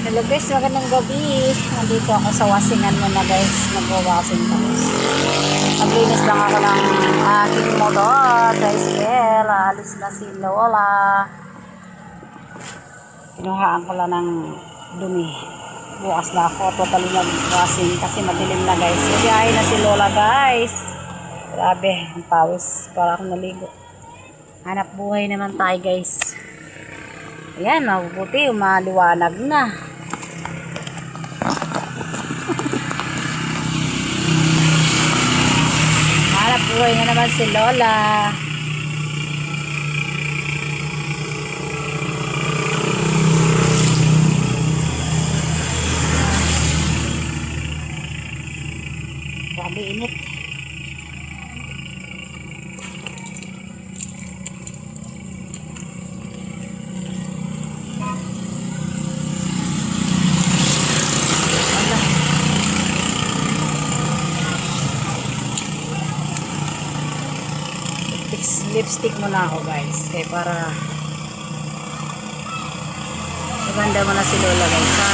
Hello guys, magandang gabi. Nandito ako sa wasingan mo na guys. Nagwawasin tapos naglinis lang ako ng aking motor. Tricycle, alis na si Lola. Kinuhaan ko lang ng dumi. Bukas na ako totally magwasin kasi madilim na guys. Biyahe na si Lola guys. Grabe, ang pawis para akong naligo. Hanap buhay naman tayo guys. Ayan, mabuti, maliwanag na. Hanap buhay na naman si Lola. Grabe init. Lipstick muna ako guys kaya para maganda mo na si Lola guys ha.